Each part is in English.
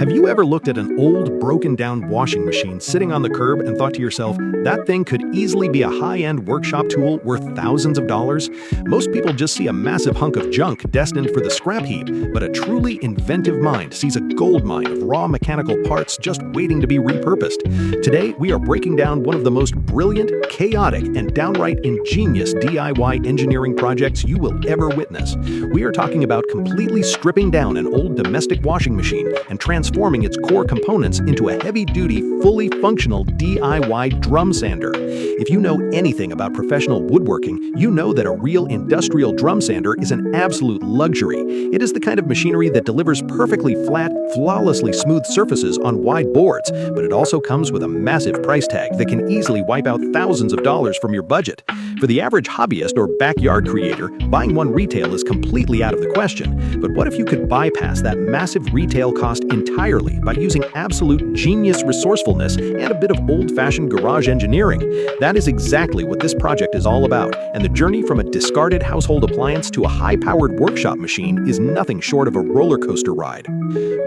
Have you ever looked at an old, broken-down washing machine sitting on the curb and thought to yourself, that thing could easily be a high-end workshop tool worth thousands of dollars? Most people just see a massive hunk of junk destined for the scrap heap, but a truly inventive mind sees a gold mine of raw mechanical parts just waiting to be repurposed. Today, we are breaking down one of the most brilliant, chaotic, and downright ingenious DIY engineering projects you will ever witness. We are talking about completely stripping down an old domestic washing machine and transforming its core components into a heavy-duty, fully functional DIY drum sander. If you know anything about professional woodworking, you know that a real industrial drum sander is an absolute luxury. It is the kind of machinery that delivers perfectly flat, flawlessly smooth surfaces on wide boards, but it also comes with a massive price tag that can easily wipe out thousands of dollars from your budget. For the average hobbyist or backyard creator, buying one retail is completely out of the question. But what if you could bypass that massive retail cost entirely by using absolute genius resourcefulness and a bit of old-fashioned garage engineering? That is exactly what this project is all about, and the journey from a discarded household appliance to a high-powered workshop machine is nothing short of a roller coaster ride.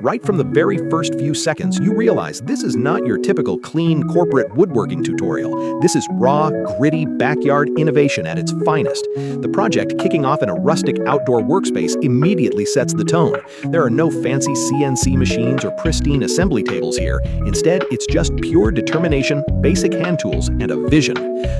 Right from the very first few seconds, you realize this is not your typical clean corporate woodworking tutorial. This is raw, gritty backyard innovation at its finest. The project, kicking off in a rustic outdoor workspace, immediately sets the tone. There are no fancy CNC machines or pristine assembly tables here. Instead, it's just pure determination, basic hand tools, and a vision.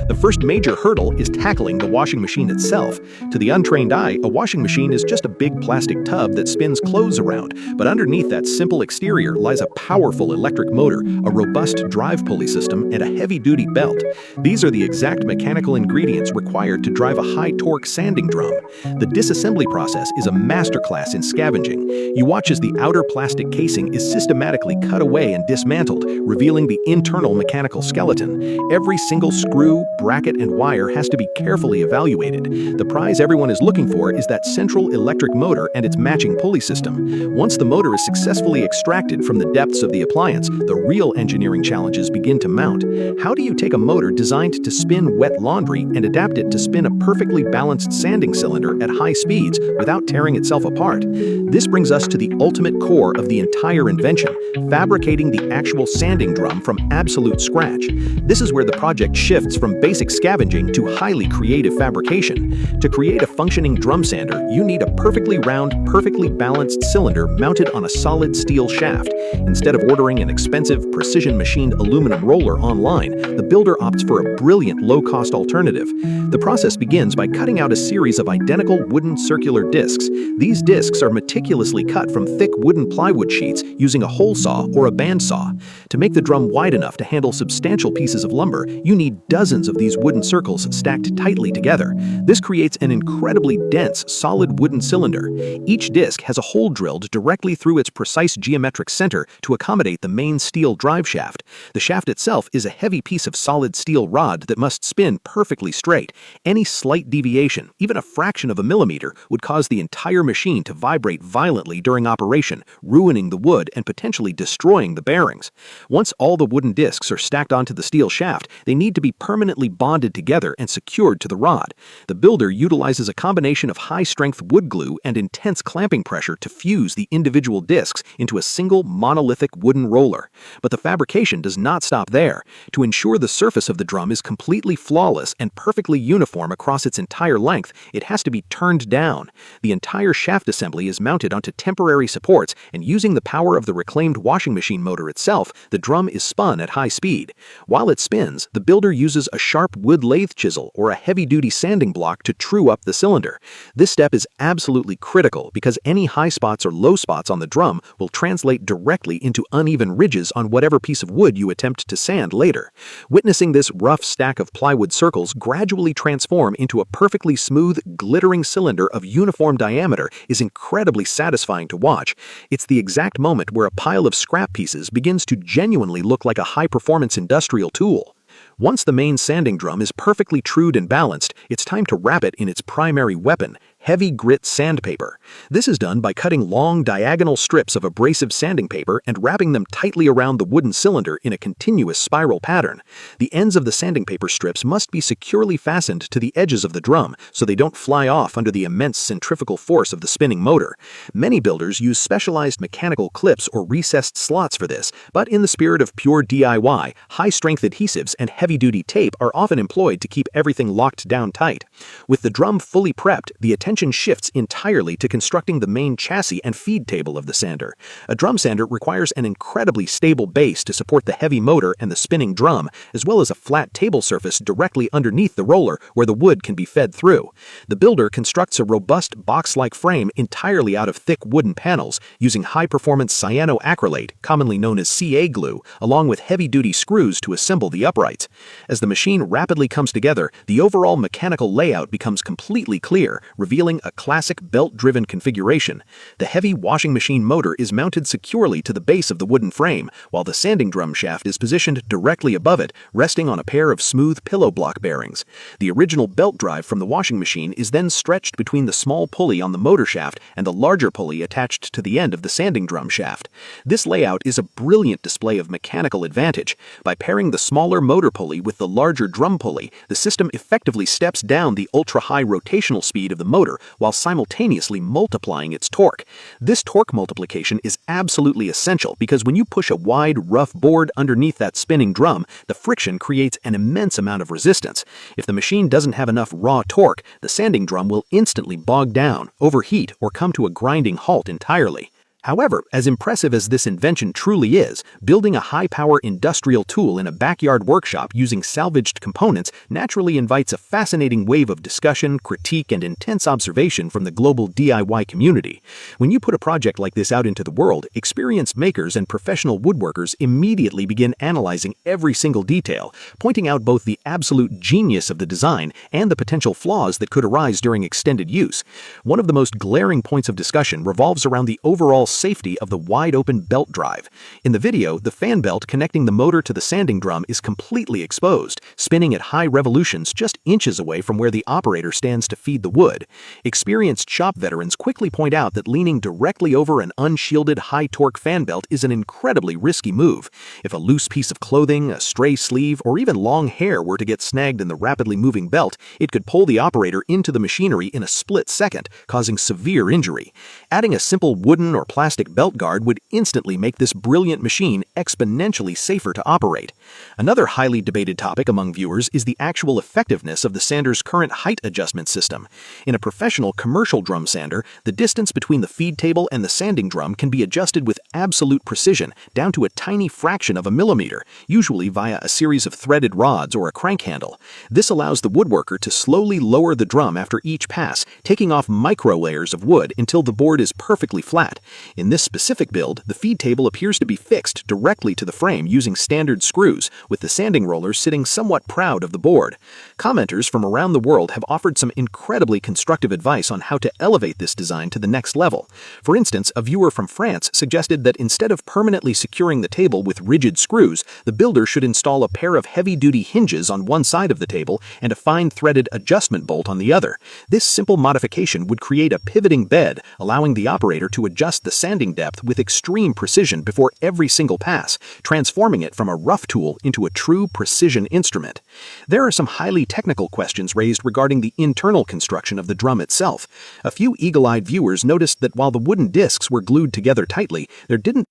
The first major hurdle is tackling the washing machine itself. To the untrained eye, a washing machine is just a big plastic tub that spins clothes around, but underneath that simple exterior lies a powerful electric motor, a robust drive pulley system, and a heavy-duty belt. These are the exact mechanical ingredients required to drive a high-torque sanding drum. The disassembly process is a masterclass in scavenging. You watch as the outer plastic casing is systematically cut away and dismantled, revealing the internal mechanical skeleton. Every single screw, bracket, and wire has to be carefully evaluated. The prize everyone is looking for is that central electric motor and its matching pulley system. Once the motor is successfully extracted from the depths of the appliance, the real engineering challenges begin to mount. How do you take a motor designed to spin wet laundry and adapt it to spin a perfectly balanced sanding cylinder at high speeds without tearing itself apart? This brings us to the ultimate core of the entire invention, fabricating the actual sanding drum from absolute scratch. This is where the project shifts from basic scavenging to highly creative fabrication. To create a functioning drum sander, you need a perfectly round, perfectly balanced cylinder mounted on a solid steel shaft. Instead of ordering an expensive, precision-machined aluminum roller online, the builder opts for a brilliant low-cost alternative. The process begins by cutting out a series of identical wooden circular discs. These discs are meticulously cut from thick wooden plywood sheets using a hole saw or a bandsaw. To make the drum wide enough to handle substantial pieces of lumber, you need dozens of these wooden circles stacked tightly together. This creates an incredibly dense, solid wooden cylinder. Each disc has a hole drilled directly through its precise geometric center to accommodate the main steel drive shaft. The shaft itself is a heavy piece of solid steel rod that must spin perfectly straight. Any slight deviation, even a fraction of a millimeter, would cause the entire machine to vibrate violently during operation, ruining the wood and potentially destroying the bearings. Once all the wooden discs are stacked onto the steel shaft, they need to be permanently bonded together and secured to the rod. The builder utilizes a combination of high-strength wood glue and intense clamping pressure to fuse the individual discs into a single monolithic wooden roller. But the fabrication does not stop there. To ensure the surface of the drum is completely flawless and perfectly uniform across its entire length, it has to be turned down. The entire shaft assembly is mounted onto temporary supports, and using the power of the reclaimed washing machine motor itself, the drum is spun at high speed. While it spins, the builder uses a sharp wood lathe chisel or a heavy-duty sanding block to true up the cylinder. This step is absolutely critical because any high spots or low spots on the drum will translate directly into uneven ridges on whatever piece of wood you attempt to sand later. Witnessing this rough stack of plywood circles gradually transform into a perfectly smooth, glittering cylinder of uniform diameter is incredibly satisfying to watch. It's the exact moment where a pile of scrap pieces begins to genuinely look like a high-performance industrial tool. Once the main sanding drum is perfectly trued and balanced, it's time to wrap it in its primary weapon, heavy grit sandpaper. This is done by cutting long diagonal strips of abrasive sanding paper and wrapping them tightly around the wooden cylinder in a continuous spiral pattern. The ends of the sanding paper strips must be securely fastened to the edges of the drum so they don't fly off under the immense centrifugal force of the spinning motor. Many builders use specialized mechanical clips or recessed slots for this, but in the spirit of pure DIY, high-strength adhesives and heavy-duty tape are often employed to keep everything locked down tight. With the drum fully prepped, the attention shifts entirely to constructing the main chassis and feed table of the sander. A drum sander requires an incredibly stable base to support the heavy motor and the spinning drum, as well as a flat table surface directly underneath the roller where the wood can be fed through. The builder constructs a robust box-like frame entirely out of thick wooden panels using high-performance cyanoacrylate, commonly known as CA glue, along with heavy-duty screws to assemble the uprights. As the machine rapidly comes together, the overall mechanical layout becomes completely clear, revealing a classic belt-driven configuration. The heavy washing machine motor is mounted securely to the base of the wooden frame, while the sanding drum shaft is positioned directly above it, resting on a pair of smooth pillow block bearings. The original belt drive from the washing machine is then stretched between the small pulley on the motor shaft and the larger pulley attached to the end of the sanding drum shaft. This layout is a brilliant display of mechanical advantage. By pairing the smaller motor pulley with the larger drum pulley, the system effectively steps down the ultra-high rotational speed of the motor while simultaneously multiplying its torque. This torque multiplication is absolutely essential because when you push a wide, rough board underneath that spinning drum, the friction creates an immense amount of resistance. If the machine doesn't have enough raw torque, the sanding drum will instantly bog down, overheat, or come to a grinding halt entirely. However, as impressive as this invention truly is, building a high-power industrial tool in a backyard workshop using salvaged components naturally invites a fascinating wave of discussion, critique, and intense observation from the global DIY community. When you put a project like this out into the world, experienced makers and professional woodworkers immediately begin analyzing every single detail, pointing out both the absolute genius of the design and the potential flaws that could arise during extended use. One of the most glaring points of discussion revolves around the overall safety of the wide-open belt drive. In the video, the fan belt connecting the motor to the sanding drum is completely exposed, spinning at high revolutions just inches away from where the operator stands to feed the wood. Experienced shop veterans quickly point out that leaning directly over an unshielded high-torque fan belt is an incredibly risky move. If a loose piece of clothing, a stray sleeve, or even long hair were to get snagged in the rapidly moving belt, it could pull the operator into the machinery in a split second, causing severe injury. Adding a simple wooden or plastic belt guard would instantly make this brilliant machine exponentially safer to operate. Another highly debated topic among viewers is the actual effectiveness of the sander's current height adjustment system. In a professional commercial drum sander, the distance between the feed table and the sanding drum can be adjusted with absolute precision, down to a tiny fraction of a millimeter, usually via a series of threaded rods or a crank handle. This allows the woodworker to slowly lower the drum after each pass, taking off micro layers of wood until the board is perfectly flat. In this specific build, the feed table appears to be fixed directly to the frame using standard screws, with the sanding roller sitting somewhat proud of the board. Commenters from around the world have offered some incredibly constructive advice on how to elevate this design to the next level. For instance, a viewer from France suggested that instead of permanently securing the table with rigid screws, the builder should install a pair of heavy-duty hinges on one side of the table and a fine-threaded adjustment bolt on the other. This simple modification would create a pivoting bed, allowing the operator to adjust the sanding depth with extreme precision before every single pass, transforming it from a rough tool into a true precision instrument. There are some highly technical questions raised regarding the internal construction of the drum itself. A few eagle-eyed viewers noticed that while the wooden discs were glued together tightly, there didn't